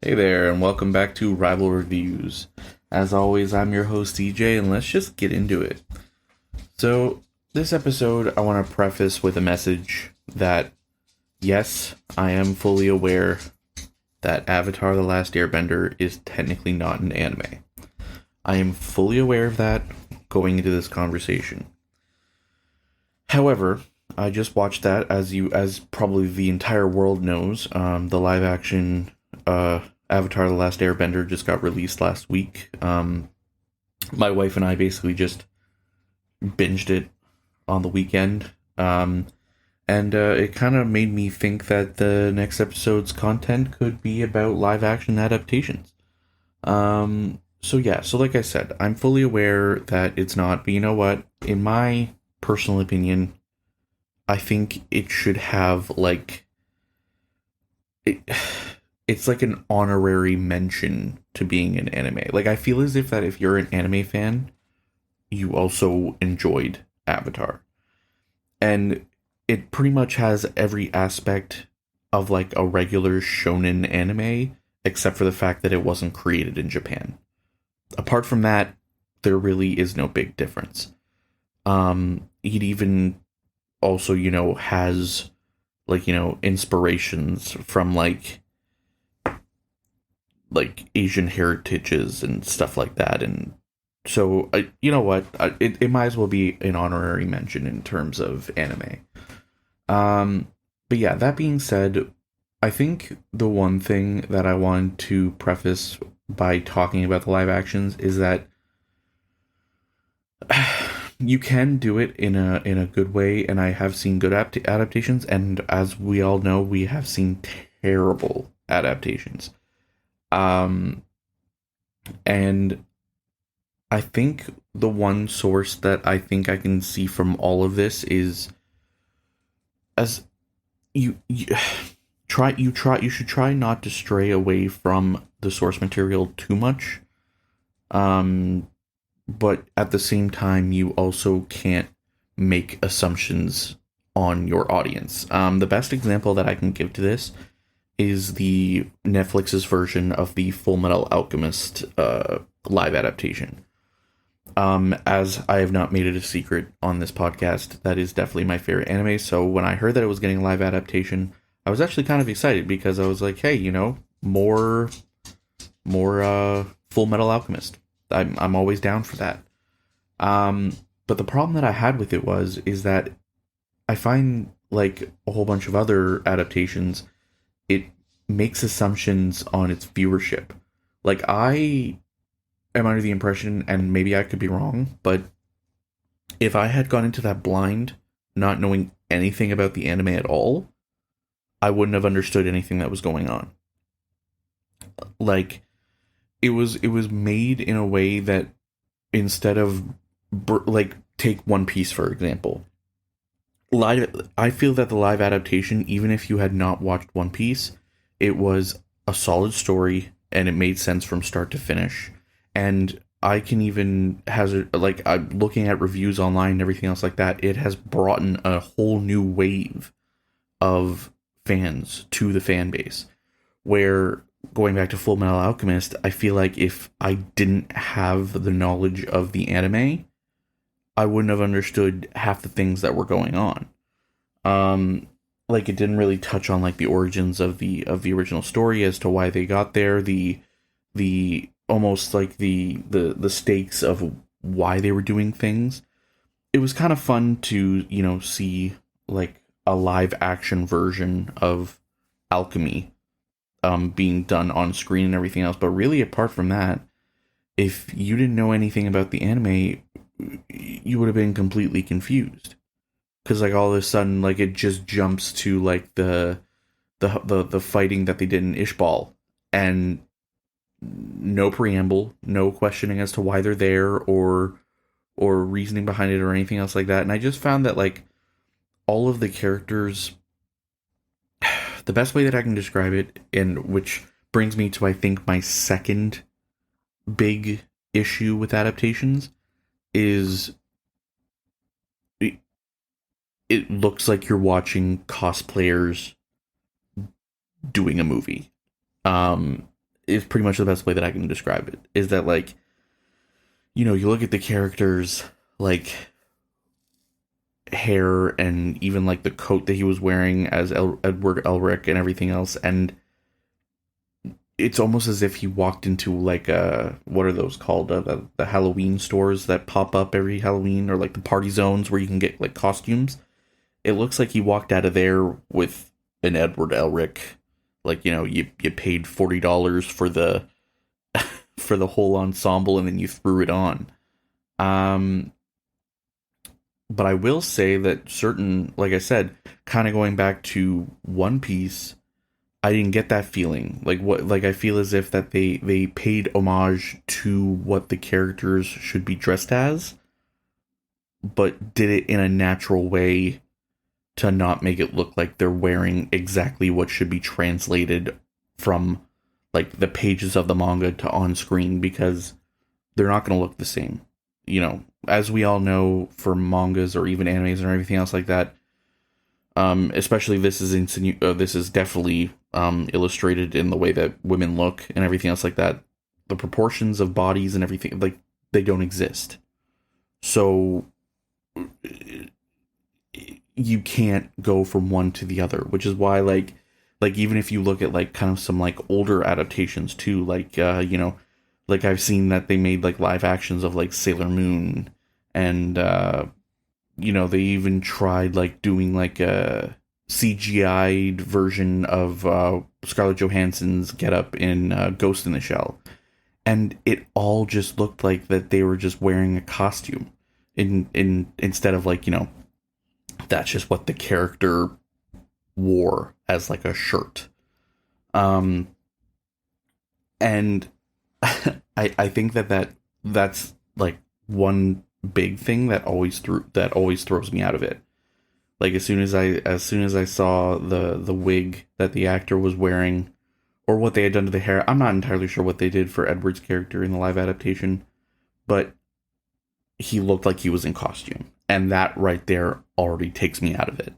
Hey there, and welcome back to Rival Reviews. As always, I'm your host EJ, and let's just get into it. So, this episode, I want to preface with a message that, yes, I am fully aware that Avatar: The Last Airbender is technically not an anime. I am fully aware of that going into this conversation. However, I just watched that, as probably the entire world knows, the live action Avatar: The Last Airbender just got released last week. My wife and I basically just binged it on the weekend. And it kind of made me think that the next episode's content could be about live action adaptations. So like I said, I'm fully aware that it's not, but you know what? In my personal opinion, I think it should have it's like an honorary mention to being an anime. Like, I feel as if you're an anime fan, you also enjoyed Avatar. And it pretty much has every aspect of like a regular shonen anime, except for the fact that it wasn't created in Japan. Apart from that, there really is no big difference. It even also, has inspirations from like Asian heritages and stuff like that. And so, you know what? It might as well be an honorary mention in terms of anime. But yeah, that being said, I think the one thing that I want to preface by talking about the live actions is that you can do it in a good way, and I have seen good adaptations, and as we all know, we have seen terrible adaptations. And I think the one source that I think I can see from all of this is, as you you should try not to stray away from the source material too much. But at the same time, you also can't make assumptions on your audience. The best example that I can give to this is the Netflix's version of the Full Metal Alchemist live adaptation. As I have not made it a secret on this podcast, that is definitely my favorite anime. So when I heard that it was getting a live adaptation, I was actually kind of excited because I was like, hey, more Full Metal Alchemist. I'm always down for that. But the problem that I had with it is that I find, like a whole bunch of other adaptations, it makes assumptions on its viewership. Like, I am under the impression, and maybe I could be wrong, but if I had gone into that blind, not knowing anything about the anime at all, I wouldn't have understood anything that was going on. Like, it was made in a way that, instead of take One Piece for example, I feel that the live adaptation, even if you had not watched One Piece, it was a solid story and it made sense from start to finish. And I can even hazard, like, I'm looking at reviews online and everything else like that, it has brought in a whole new wave of fans to the fan base. Where, going back to Full Metal Alchemist, I feel like if I didn't have the knowledge of the anime, I wouldn't have understood half the things that were going on. Like, it didn't really touch on like the origins of the original story as to why they got there, the almost like the stakes of why they were doing things. It was kind of fun to, see like a live action version of alchemy being done on screen and everything else. But really, apart from that, if you didn't know anything about the anime, you would have been completely confused. Because, like, all of a sudden, like, it just jumps to like the fighting that they did in Ishbal, and no preamble, no questioning as to why they're there, or reasoning behind it or anything else like that. And I just found that, like, all of the characters, the best way that I can describe it, and which brings me to, I think, my second big issue with adaptations, is it looks like you're watching cosplayers doing a movie. is pretty much the best way that I can describe it. Is that, like, you look at the characters, like, hair and even, like, the coat that he was wearing as Edward Elric and everything else, and it's almost as if he walked into, like, what are those called? The Halloween stores that pop up every Halloween, or, like, the party zones where you can get, like, costumes. It looks like he walked out of there with an Edward Elric. Like, you paid $40 for the for the whole ensemble, and then you threw it on. But I will say that certain, like I said, kind of going back to One Piece, I didn't get that feeling. Like I feel as if that they paid homage to what the characters should be dressed as, but did it in a natural way to not make it look like they're wearing exactly what should be translated from, like, the pages of the manga to on screen, because they're not going to look the same. As we all know, for mangas or even animes or everything else like that, especially this is definitely illustrated in the way that women look and everything else like that. The proportions of bodies and everything, like, they don't exist. So you can't go from one to the other, which is why, like even if you look at, like, kind of some, like, older adaptations too, like, like, I've seen that they made, like, live actions of, like, Sailor Moon, and they even tried, like, doing, like, a CGI'd version of Scarlett Johansson's getup in Ghost in the Shell, and it all just looked like that they were just wearing a costume instead of, like, that's just what the character wore as, like, a shirt. And I think that's like one big thing that always throws me out of it. Like, as soon as I saw the wig that the actor was wearing, or what they had done to the hair, I'm not entirely sure what they did for Edward's character in the live adaptation, but he looked like he was in costume, and that right there already takes me out of it.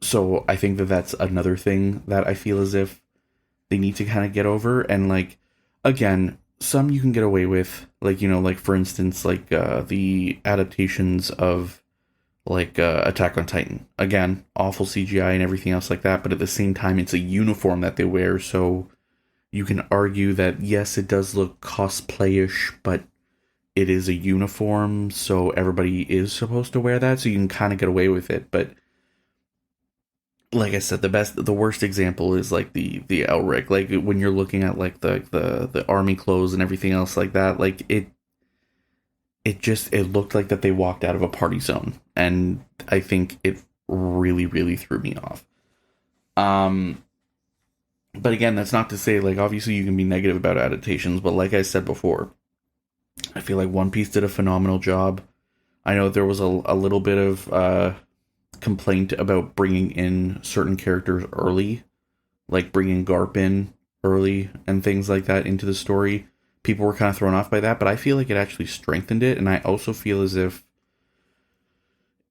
So I think that's another thing that I feel as if they need to kind of get over. And, like, again, some you can get away with, like, like, for instance, like, the adaptations of, like, Attack on Titan. Again, awful CGI and everything else like that, but at the same time, it's a uniform that they wear, so you can argue that, yes, it does look cosplayish, but it is a uniform, so everybody is supposed to wear that, so you can kind of get away with it. But like I said, the worst example is, like, the Elric. Like, when you're looking at, like, the army clothes and everything else like that, like, it looked like that they walked out of a party zone, and I think it really, really threw me off. But again, that's not to say, like, obviously you can be negative about adaptations, but like I said before, I feel like One Piece did a phenomenal job. I know there was a little bit of complaint about bringing in certain characters early, like bringing Garp in early and things like that into the story. People were kind of thrown off by that, but I feel like it actually strengthened it, and I also feel as if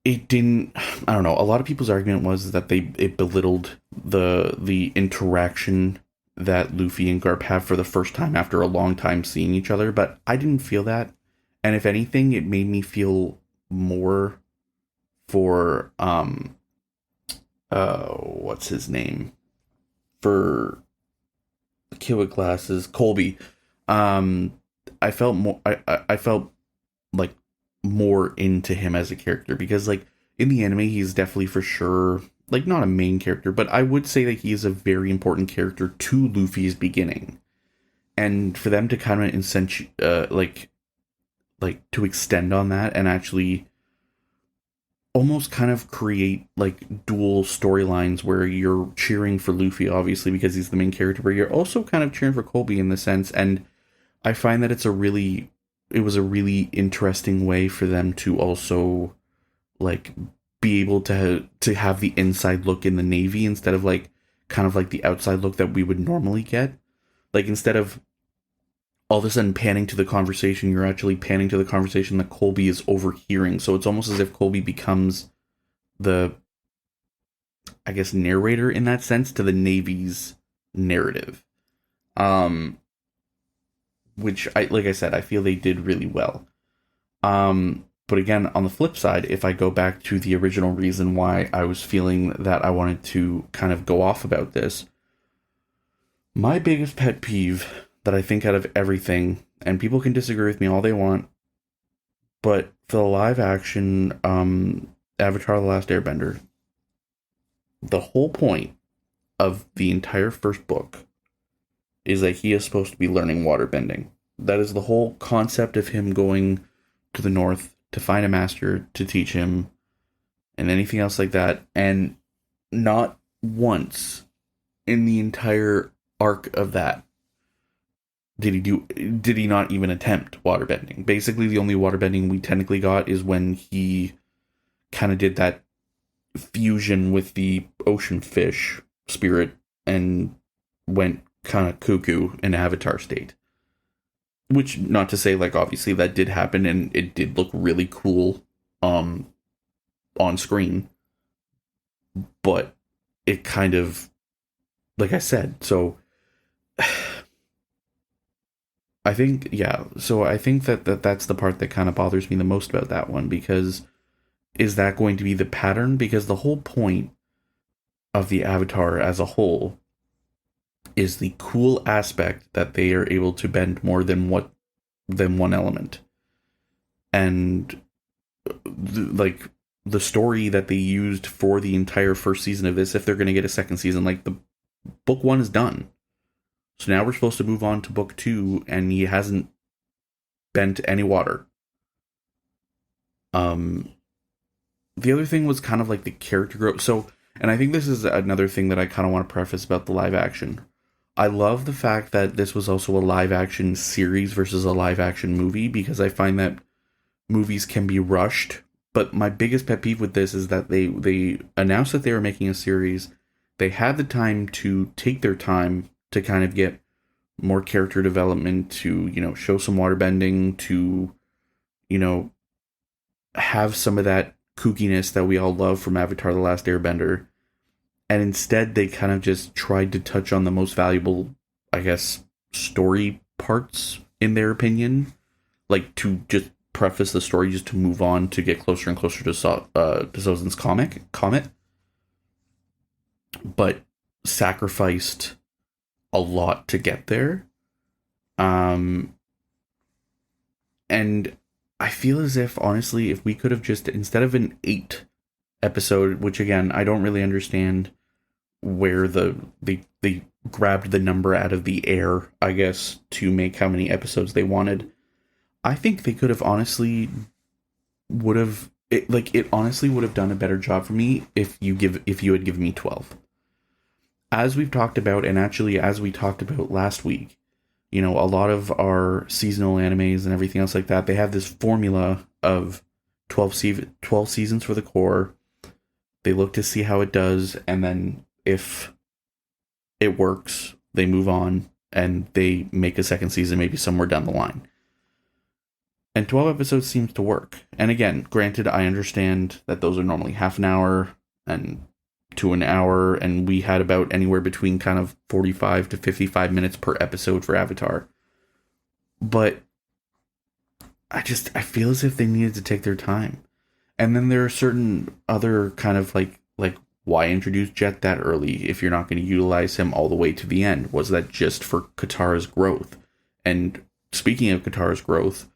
it didn't. I don't know. A lot of people's argument was that it belittled the interaction that Luffy and Garp have for the first time after a long time seeing each other, but I didn't feel that. And if anything, it made me feel more for what's his name? For the kid with glasses, Colby. I felt more I felt like more into him as a character, because, like, in the anime he's definitely for sure, like, not a main character, but I would say that he is a very important character to Luffy's beginning. And for them to kind of like to extend on that and actually almost kind of create, like, dual storylines where you're cheering for Luffy, obviously, because he's the main character, but you're also kind of cheering for Colby in the sense. And I find that it was a really interesting way for them to also, like, be able to have the inside look in the Navy instead of, like, kind of like the outside look that we would normally get. Like, instead of all of a sudden panning to the conversation, you're actually panning to the conversation that Colby is overhearing. So it's almost as if Colby becomes the, I guess, narrator in that sense to the Navy's narrative. Which like I said, I feel they did really well. But again, on the flip side, if I go back to the original reason why I was feeling that I wanted to kind of go off about this, my biggest pet peeve that I think out of everything, and people can disagree with me all they want, but for the live action Avatar: The Last Airbender, the whole point of the entire first book is that he is supposed to be learning waterbending. That is the whole concept of him going to the north to find a master to teach him and anything else like that. And not once in the entire arc of that did he not even attempt waterbending. Basically, the only waterbending we technically got is when he kind of did that fusion with the ocean fish spirit and went kind of cuckoo in Avatar state. Which, not to say, like, obviously that did happen and it did look really cool on screen. But it kind of, like I said, so I think, yeah, so I think that's the part that kind of bothers me the most about that one, because is that going to be the pattern? Because the whole point of the Avatar as a whole is the cool aspect that they are able to bend more than one element. And like the story that they used for the entire first season of this, if they're going to get a second season, like the book 1 is done. So now we're supposed to move on to book 2, and he hasn't bent any water. The other thing was kind of like the character growth. So, and I think this is another thing that I kind of want to preface about the live action. I love the fact that this was also a live action series versus a live action movie, because I find that movies can be rushed. But my biggest pet peeve with this is that they announced that they were making a series. They had the time to take their time to kind of get more character development, to, you know, show some waterbending, to, you know, have some of that kookiness that we all love from Avatar: The Last Airbender. And instead, they kind of just tried to touch on the most valuable, I guess, story parts, in their opinion. Like, to just preface the story, just to move on, to get closer and closer to Sozin's comet. But sacrificed a lot to get there. And I feel as if, honestly, if we could have just, instead of an 8 episode, which again, I don't really understand where they grabbed the number out of the air, I guess, to make how many episodes they wanted. I think they could have honestly it honestly would have done a better job for me if you had given me 12. As we've talked about, and actually as we talked about last week, you know, a lot of our seasonal animes and everything else like that, they have this formula of 12 seasons for the core. They look to see how it does, and then if it works, they move on, and they make a second season maybe somewhere down the line. And 12 episodes seems to work. And again, granted, I understand that those are normally half an hour and to an hour, and we had about anywhere between kind of 45 to 55 minutes per episode for Avatar. But I feel as if they needed to take their time. And then there are certain other kind of like why introduce Jet that early if you're not going to utilize him all the way to the end? Was that just for Katara's growth? And speaking of Katara's growth,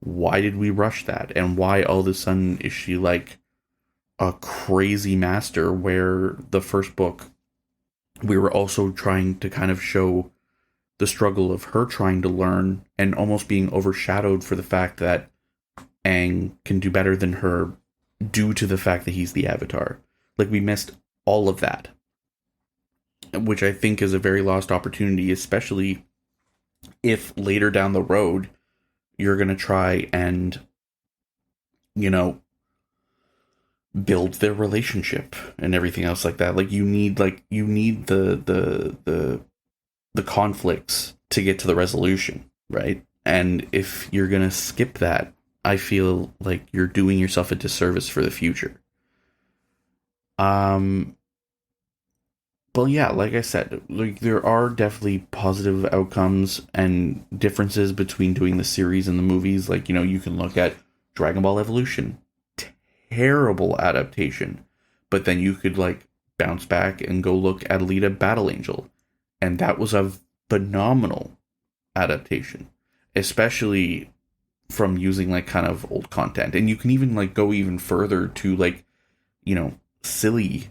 why did we rush that? And why all of a sudden is she like a crazy master, where the first book we were also trying to kind of show the struggle of her trying to learn and almost being overshadowed for the fact that Aang can do better than her due to the fact that he's the Avatar. Like, we missed all of that, which I think is a very lost opportunity, especially if later down the road you're going to try and, you know, build their relationship and everything else like that. Like, you need the conflicts to get to the resolution, right? And if you're going to skip that, I feel like you're doing yourself a disservice for the future. But Well, yeah, like I said, like there are definitely positive outcomes and differences between doing the series and the movies. Like, you can look at Dragon Ball Evolution, terrible adaptation, but then you could like bounce back and go look at Alita Battle Angel, and that was a phenomenal adaptation, especially from using like kind of old content. And you can even like go even further to like, silly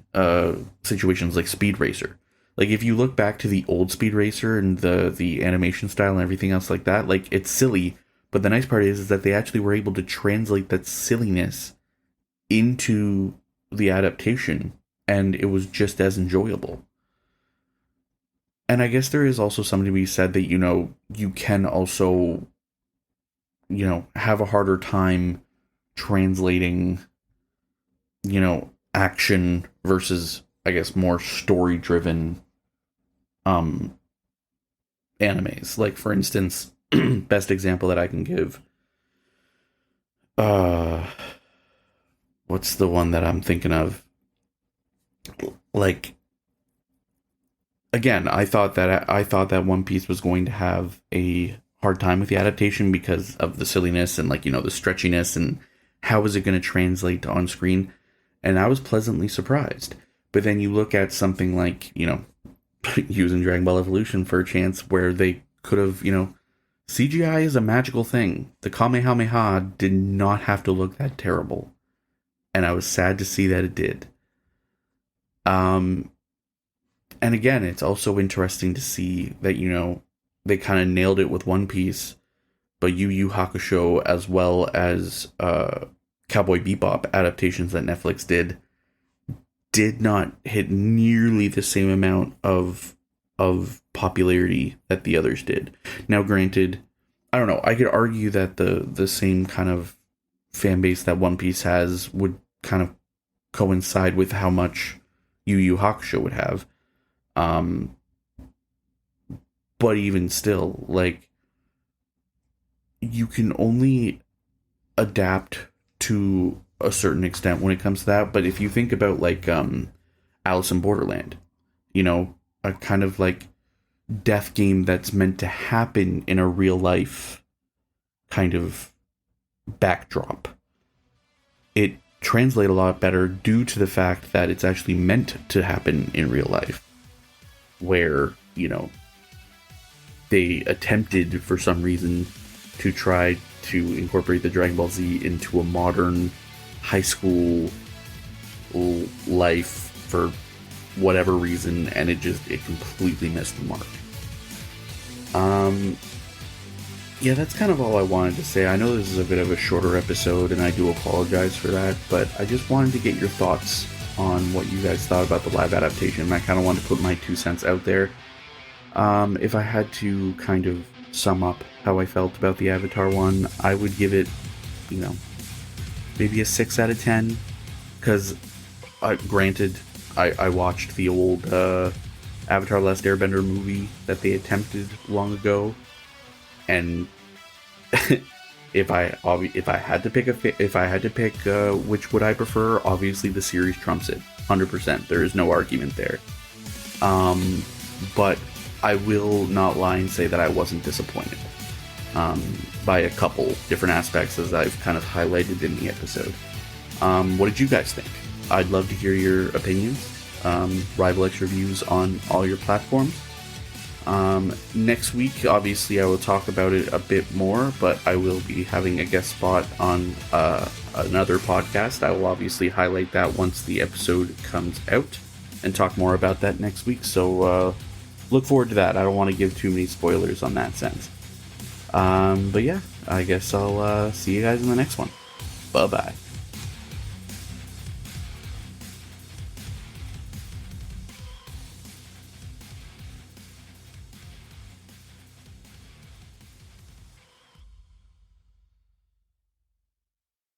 situations like Speed Racer. Like if you look back to the old Speed Racer and the animation style and everything else like that, like it's silly, but the nice part is that they actually were able to translate that silliness into the adaptation, and it was just as enjoyable. And I guess there is also something to be said that, you can also, have a harder time translating, action versus, I guess, more story-driven animes. Like, for instance, best example that I can give, what's the one that I'm thinking of? Like, again, I thought that One Piece was going to have a hard time with the adaptation because of the silliness and, like, the stretchiness and how is it going to translate on screen. And I was pleasantly surprised. But then you look at something like, using Dragon Ball Evolution for a chance where they could have, CGI is a magical thing. The Kamehameha did not have to look that terrible. And I was sad to see that it did. And again, it's also interesting to see that, they kind of nailed it with One Piece, but Yu Yu Hakusho as well as Cowboy Bebop adaptations that Netflix did not hit nearly the same amount of popularity that the others did. Now, granted, I don't know, I could argue that the same kind of fan base that One Piece has would kind of coincide with how much Yu Yu Hakusho would have. But even still, like, you can only adapt to a certain extent when it comes to that. But if you think about, like, Alice in Borderland, a kind of, like, death game that's meant to happen in a real life kind of backdrop, it translates a lot better due to the fact that it's actually meant to happen in real life, where, they attempted for some reason to try to incorporate the Dragon Ball Z into a modern high school life for whatever reason, and it completely missed the mark. Yeah, that's kind of all I wanted to say. I know this is a bit of a shorter episode, and I do apologize for that, but I just wanted to get your thoughts on what you guys thought about the live adaptation. I kind of wanted to put my 2 cents out there. If I had to kind of sum up how I felt about the Avatar one, I would give it, maybe a 6 out of 10, because, granted, I watched the old Avatar Last Airbender movie that they attempted long ago, and if I had to pick which would I prefer, obviously the series trumps it 100%. There is no argument there. But I will not lie and say that I wasn't disappointed by a couple different aspects, as I've kind of highlighted in the episode. What did you guys think? I'd love to hear your opinions. Rival X reviews on all your platforms. Next week, obviously, I will talk about it a bit more, but I will be having a guest spot on another podcast. I will obviously highlight that once the episode comes out and talk more about that next week. So look forward to that. I don't want to give too many spoilers on that sense. But yeah, I guess I'll see you guys in the next one. Bye-bye.